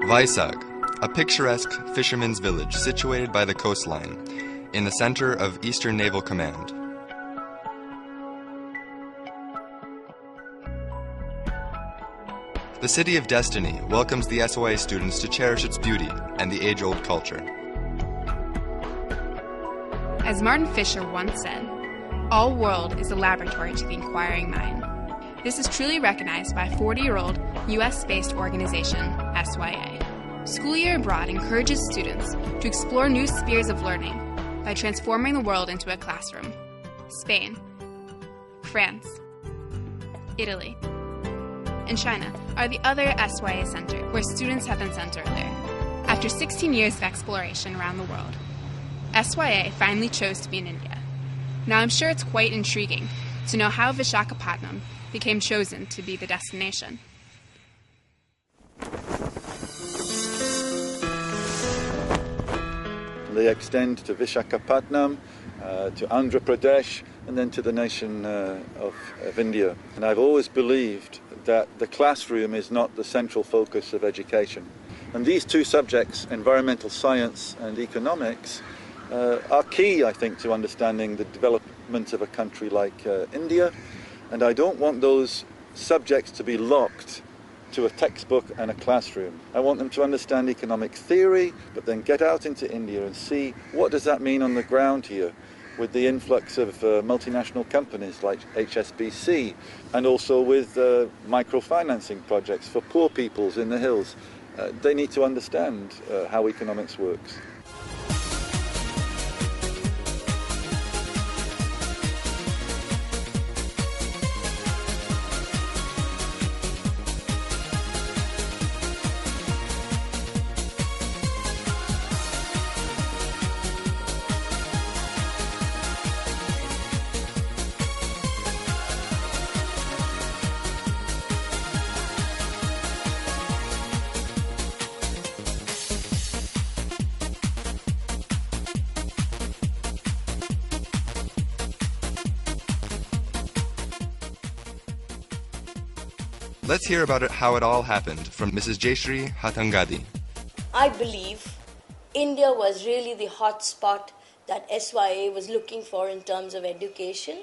Vizag, a picturesque fisherman's village situated by the coastline, in the center of Eastern Naval Command. The City of Destiny welcomes the SYA students to cherish its beauty and the age-old culture. As Martin Fisher once said, "All world is a laboratory to the inquiring mind." This is truly recognized by 40-year-old US-based organization, SYA. School Year Abroad encourages students to explore new spheres of learning by transforming the world into a classroom. Spain, France, Italy, and China are the other SYA centers where students have been sent earlier. After 16 years of exploration around the world, SYA finally chose to be in India. Now I'm sure it's quite intriguing to know how Vishakhapatnam became chosen to be the destination. They extend to Vishakhapatnam, to Andhra Pradesh, and then to the nation of India. And I've always believed that the classroom is not the central focus of education. And these two subjects, environmental science and economics, are key, I think, to understanding the development of a country like India. And I don't want those subjects to be locked to a textbook and a classroom. I want them to understand economic theory, but then get out into India and see what does that mean on the ground here with the influx of multinational companies like HSBC, and also with microfinancing projects for poor peoples in the hills. They need to understand how economics works. Let's hear about how it all happened from Mrs. Jayashree Hathangadi. I believe India was really the hot spot that SYA was looking for in terms of education.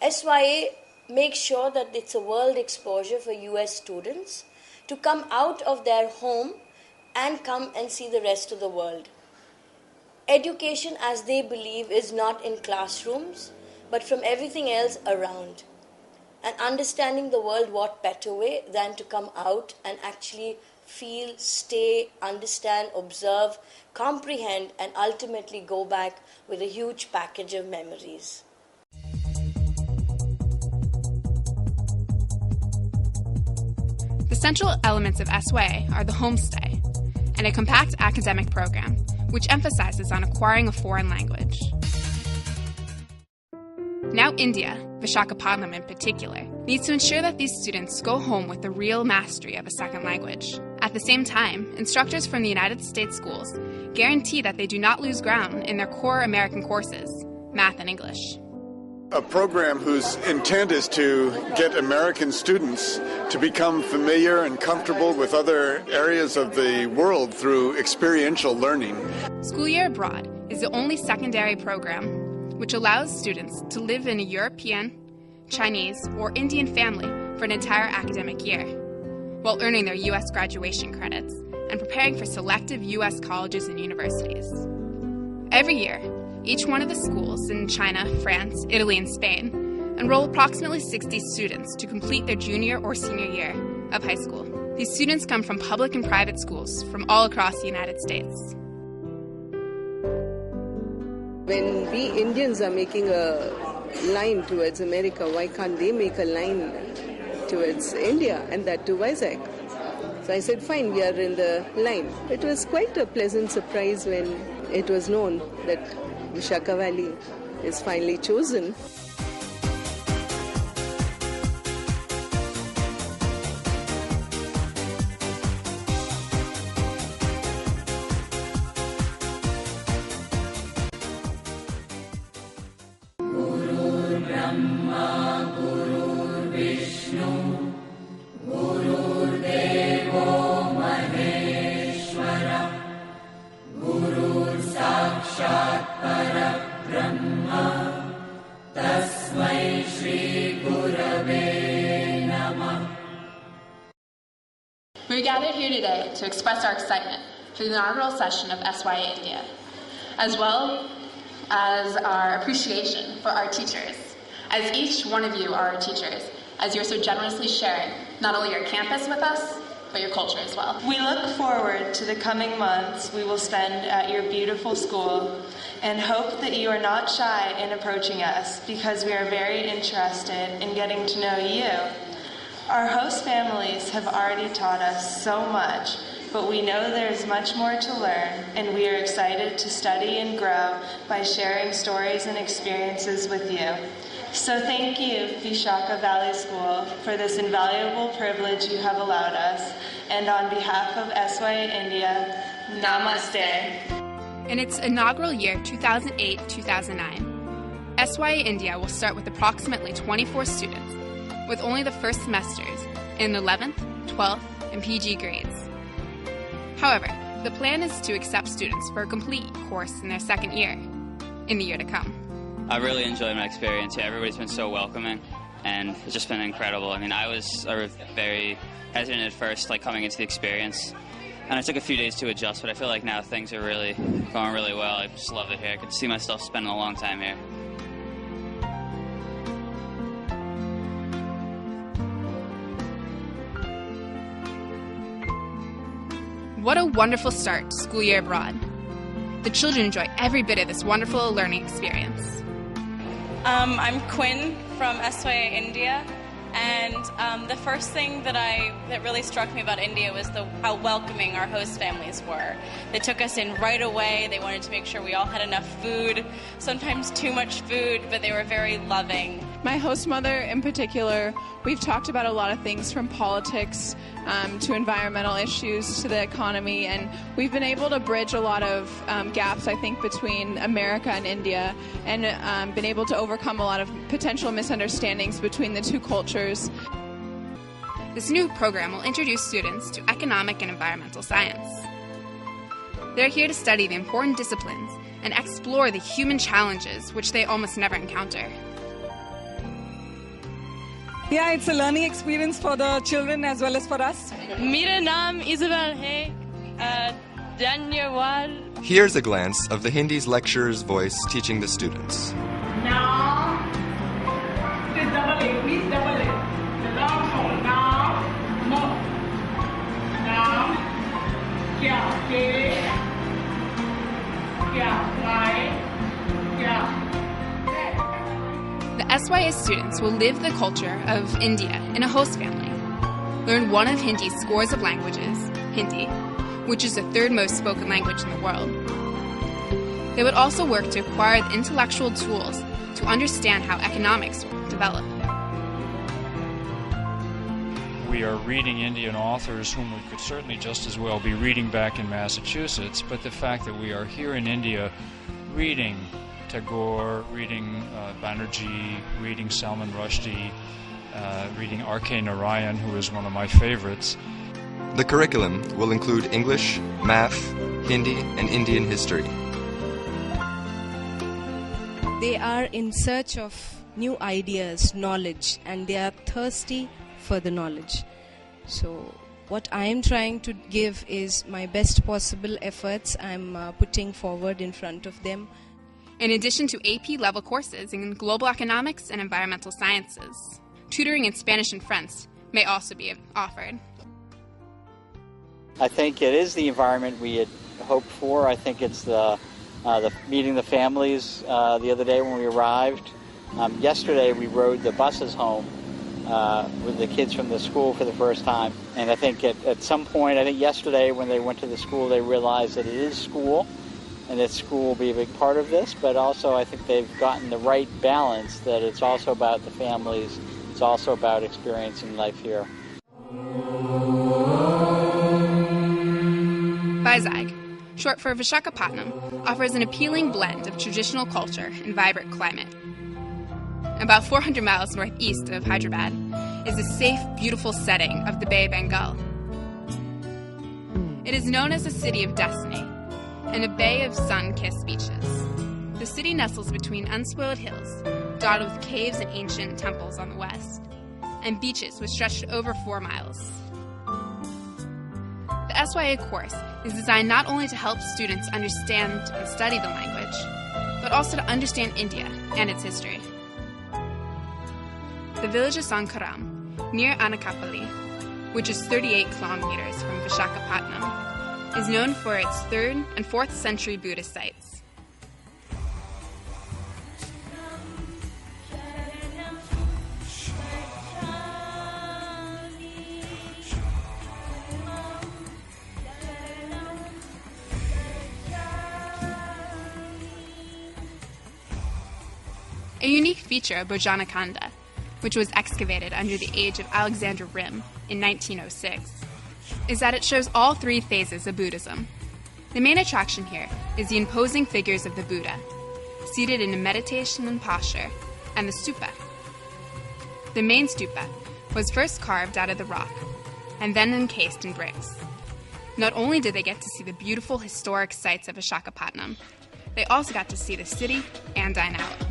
SYA makes sure that it's a world exposure for US students to come out of their home and come and see the rest of the world. Education, as they believe, is not in classrooms, but from everything else around. And understanding the world, what better way than to come out and actually feel, stay, understand, observe, comprehend, and ultimately go back with a huge package of memories. The central elements of SYA are the homestay and a compact academic program which emphasizes on acquiring a foreign language. Now India, Vishakhapatnam in particular, needs to ensure that these students go home with the real mastery of a second language. At the same time, instructors from the United States schools guarantee that they do not lose ground in their core American courses, math and English. A program whose intent is to get American students to become familiar and comfortable with other areas of the world through experiential learning. School Year Abroad is the only secondary program which allows students to live in a European, Chinese, or Indian family for an entire academic year, while earning their U.S. graduation credits and preparing for selective U.S. colleges and universities. Every year, each one of the schools in China, France, Italy, and Spain enroll approximately 60 students to complete their junior or senior year of high school. These students come from public and private schools from all across the United States. When we Indians are making a line towards America, why can't they make a line towards India, and that to Vizag? So I said, fine, we are in the line. It was quite a pleasant surprise when it was known that Vishaka Valley is finally chosen. Gurur Devo Maheshwara We're gathered here today to express our excitement for the inaugural session of SYA India, as well as our appreciation for our teachers, as each one of you are our teachers, as you're so generously sharing not only your campus with us, but your culture as well. We look forward to the coming months we will spend at your beautiful school and hope that you are not shy in approaching us because we are very interested in getting to know you. Our host families have already taught us so much, but we know there is much more to learn, and we are excited to study and grow by sharing stories and experiences with you. So thank you, Vishaka Valley School, for this invaluable privilege you have allowed us, and on behalf of SYA India, Namaste. In its inaugural year 2008-2009, SYA India will start with approximately 24 students, with only the first semesters in 11th, 12th, and PG grades. However, the plan is to accept students for a complete course in their second year, in the year to come. I really enjoyed my experience here. Everybody's been so welcoming, and it's just been incredible. I mean, I was very hesitant at first, like coming into the experience, and it took a few days to adjust, but I feel like now things are really going really well. I just love it here. I could see myself spending a long time here. What a wonderful start to school year abroad. The children enjoy every bit of this wonderful learning experience. I'm Quinn from SYA India, and the first thing that really struck me about India was how welcoming our host families were. They took us in right away. They wanted to make sure we all had enough food, sometimes too much food, but they were very loving. My host mother in particular, we've talked about a lot of things from politics to environmental issues to the economy, and we've been able to bridge a lot of gaps, I think, between America and India, and been able to overcome a lot of potential misunderstandings between the two cultures. This new program will introduce students to economic and environmental science. They're here to study the important disciplines and explore the human challenges which they almost never encounter. Yeah, it's a learning experience for the children as well as for us. Mera naam Isabel hai. Dhanyawad. Here's a glance of the Hindi's lecturer's voice teaching the students. Now, it is double A, please double A. The long sound. Now, no. Now, kya, ke, kya, why, kya. The SYA students will live the culture of India in a host family, learn one of Hindi's scores of languages, Hindi, which is the third most spoken language in the world. They would also work to acquire the intellectual tools to understand how economics develop. We are reading Indian authors whom we could certainly just as well be reading back in Massachusetts, but the fact that we are here in India reading Tagore, reading Banerjee, reading Salman Rushdie, reading R.K. Narayan, who is one of my favorites. The curriculum will include English, math, Hindi, and Indian history. They are in search of new ideas, knowledge, and they are thirsty for the knowledge. So what I am trying to give is my best possible efforts I'm putting forward in front of them. In addition to AP-level courses in global economics and environmental sciences, tutoring in Spanish and French may also be offered. I think it is the environment we had hoped for. I think it's the meeting the families the other day when we arrived. Yesterday we rode the buses home with the kids from the school for the first time. And I think at some point, I think yesterday when they went to the school, they realized that it is school, and that school will be a big part of this, but also I think they've gotten the right balance, that it's also about the families, it's also about experiencing life here. Vizag, short for Vishakhapatnam, offers an appealing blend of traditional culture and vibrant climate. About 400 miles northeast of Hyderabad is the safe, beautiful setting of the Bay of Bengal. It is known as the City of Destiny, and a bay of sun-kissed beaches. The city nestles between unspoiled hills, dotted with caves and ancient temples on the west, and beaches which stretched over 4 miles. The SYA course is designed not only to help students understand and study the language, but also to understand India and its history. The village of Sankaram, near Anakapalli, which is 38 kilometers from Vishakhapatnam, is known for its 3rd and 4th century Buddhist sites. A unique feature of Bhojanakanda, which was excavated under the age of Alexander Rim in 1906, is that it shows all 3 phases of Buddhism. The main attraction here is the imposing figures of the Buddha, seated in a meditation and posture, and the stupa. The main stupa was first carved out of the rock, and then encased in bricks. Not only did they get to see the beautiful historic sites of Vishakhapatnam, they also got to see the city and dine out.